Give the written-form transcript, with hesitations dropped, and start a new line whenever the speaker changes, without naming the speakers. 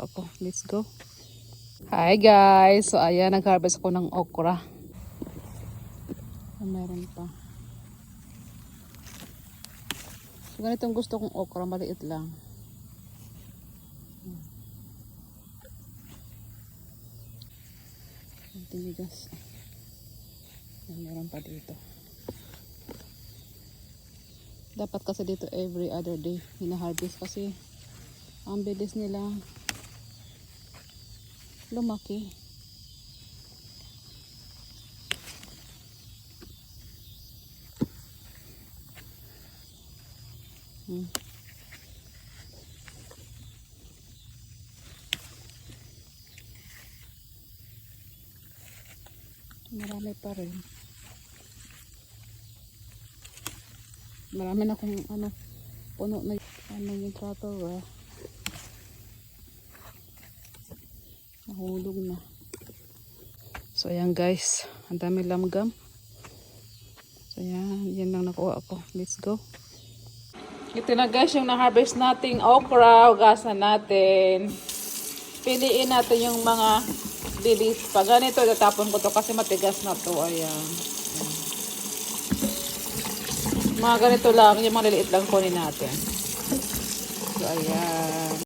Ako, let's go. Hi guys! So ayan, nag-harvest ako ng okra. Meron pa. So ganitong gusto kong okra, maliit lang. Tinigas. Meron pa dito. Dapat kasi dito every other day hina-harvest kasi ang bilis nila lumaki. Marami pa rin. Marami na kung puno na yung tractor. Nahulog na. So ayan guys, ang dami lamgam. So ayan, yan lang nakuha ako. Let's go. Ito na guys yung na-harvest nating okra. Hugasan natin. Piliin natin yung mga lilis. Pag ganito, itatapon ko to kasi matigas na to. Ayan. Mga ganito lang, yung mga liliit lang kunin natin. So ayan.